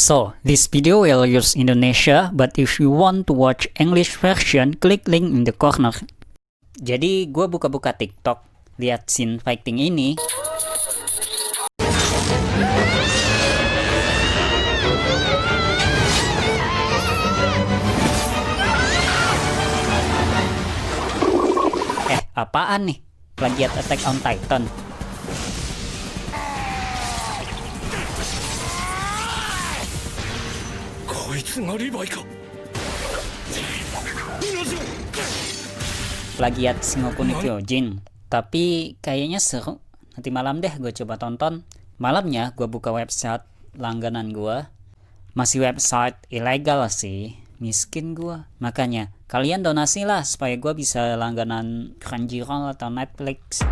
So, this video will use Indonesia, but if you want to watch English version, click link in the corner. Jadi, gue buka-buka TikTok, lihat scene fighting ini. Apaan nih? Plagiat Attack on Titan. Plagiat Shingeki no Kyojin. Tapi kayaknya seru. Nanti malam deh gue coba tonton. Malamnya gue buka website langganan gue. Masih website ilegal sih. Miskin gue. Makanya kalian donasi lah supaya gue bisa langganan Crunchyroll atau Netflix.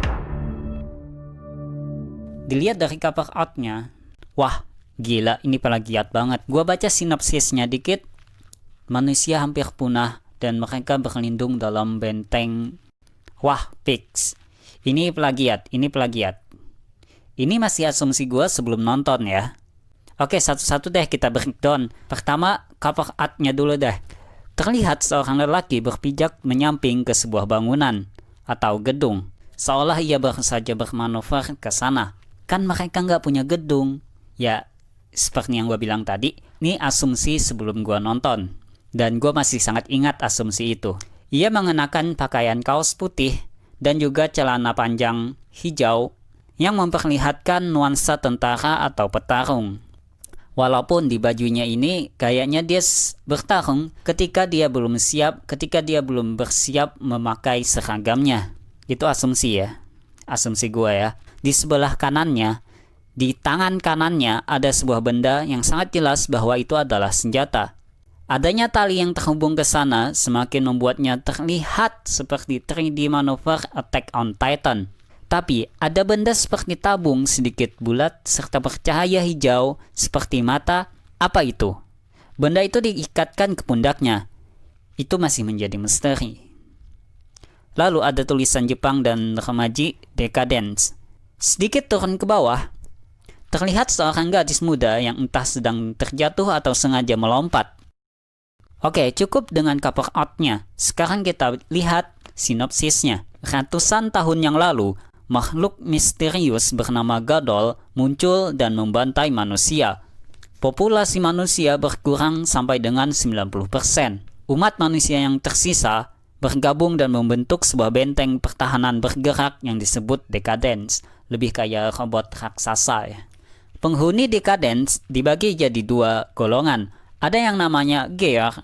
Dilihat dari cover artnya, wah gila, ini plagiat banget. Gue baca sinopsisnya dikit. Manusia hampir punah dan mereka berlindung dalam benteng. Wah, fix. Ini plagiat. Ini masih asumsi gue sebelum nonton ya. Oke, satu-satu deh kita breakdown. Pertama, cover artnya dulu deh. Terlihat seorang lelaki berpijak menyamping ke sebuah bangunan atau gedung, seolah ia baru saja bermanuver ke sana. Kan mereka nggak punya gedung. Ya, seperti yang gue bilang tadi, ini asumsi sebelum gue nonton. Dan gue masih sangat ingat asumsi itu. Ia mengenakan pakaian kaos putih dan juga celana panjang hijau yang memperlihatkan nuansa tentara atau petarung. Walaupun di bajunya ini kayaknya dia bertarung ketika dia belum bersiap memakai seragamnya. Itu asumsi ya. Asumsi gue ya. Di sebelah kanannya, di tangan kanannya ada sebuah benda yang sangat jelas bahwa itu adalah senjata. Adanya tali yang terhubung ke sana semakin membuatnya terlihat seperti 3D manuver Attack on Titan. Tapi ada benda seperti tabung sedikit bulat serta bercahaya hijau seperti mata. Apa itu? Benda itu diikatkan ke pundaknya. Itu masih menjadi misteri. Lalu ada tulisan Jepang dan Romaji Decadence. Sedikit turun ke bawah, terlihat seorang gadis muda yang entah sedang terjatuh atau sengaja melompat. Oke, cukup dengan cover artnya. Sekarang kita lihat sinopsisnya. Ratusan tahun yang lalu, makhluk misterius bernama Gadol muncul dan membantai manusia. Populasi manusia berkurang sampai dengan 90%. Umat manusia yang tersisa bergabung dan membentuk sebuah benteng pertahanan bergerak yang disebut Decadence. Lebih kayak robot raksasa ya. Penghuni Decadence dibagi jadi dua golongan. Ada yang namanya Gear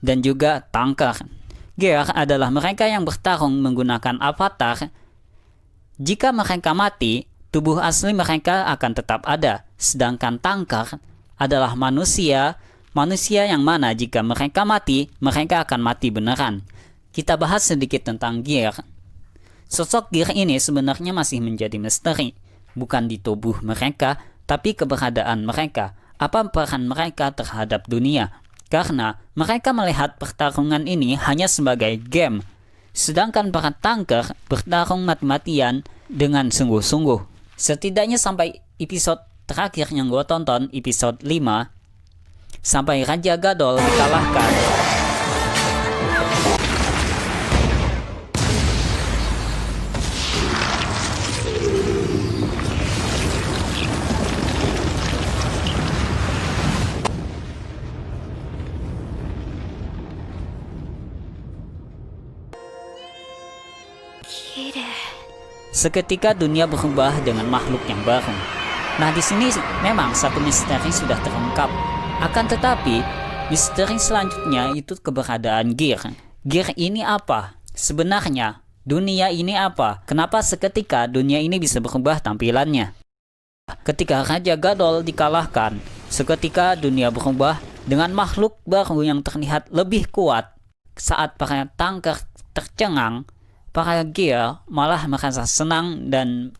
dan juga Tanker. Gear adalah mereka yang bertarung menggunakan avatar. Jika mereka mati, tubuh asli mereka akan tetap ada. Sedangkan Tanker adalah manusia yang mana jika mereka mati, mereka akan mati beneran. Kita bahas sedikit tentang Gear. Sosok Gear ini sebenarnya masih menjadi misteri. Bukan di tubuh mereka, tapi keberadaan mereka. Apa peran mereka terhadap dunia? Karena mereka melihat pertarungan ini hanya sebagai game. Sedangkan para tanker bertarung mati-matian dengan sungguh-sungguh. Setidaknya sampai episode terakhir yang gue tonton, episode 5, sampai Raja Gadol dikalahkan. Seketika dunia berubah dengan makhluk yang baru. Nah, di sini memang satu misteri sudah terungkap. Akan tetapi, misteri selanjutnya itu keberadaan Gear. Gear ini apa? Sebenarnya, dunia ini apa? Kenapa seketika dunia ini bisa berubah tampilannya? Ketika Raja Gadol dikalahkan, seketika dunia berubah dengan makhluk baru yang terlihat lebih kuat. Saat para tanker tercengang, para Gear malah merasa senang dan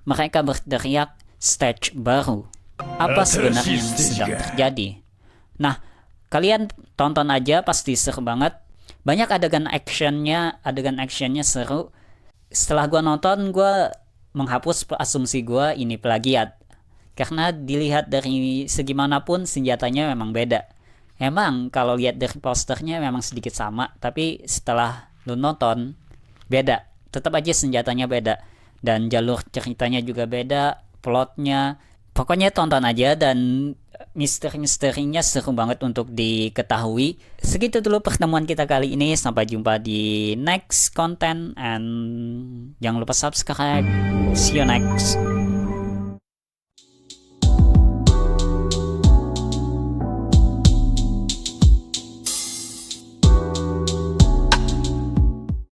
mereka berteriak stage baru. Apa sebenarnya yang sedang terjadi? Nah, kalian tonton aja, pasti seru banget. Banyak adegan actionnya seru. Setelah gua nonton, gua menghapus asumsi gua ini plagiat. Karena dilihat dari segi manapun senjatanya memang beda. Emang kalau lihat dari posternya memang sedikit sama, tapi setelah lu nonton beda. Tetap aja senjatanya beda dan jalur ceritanya juga beda, plotnya. Pokoknya tonton aja dan misteri-misterinya seru banget untuk diketahui. Segitu dulu pertemuan kita kali ini. Sampai jumpa di next content and jangan lupa subscribe. See you next.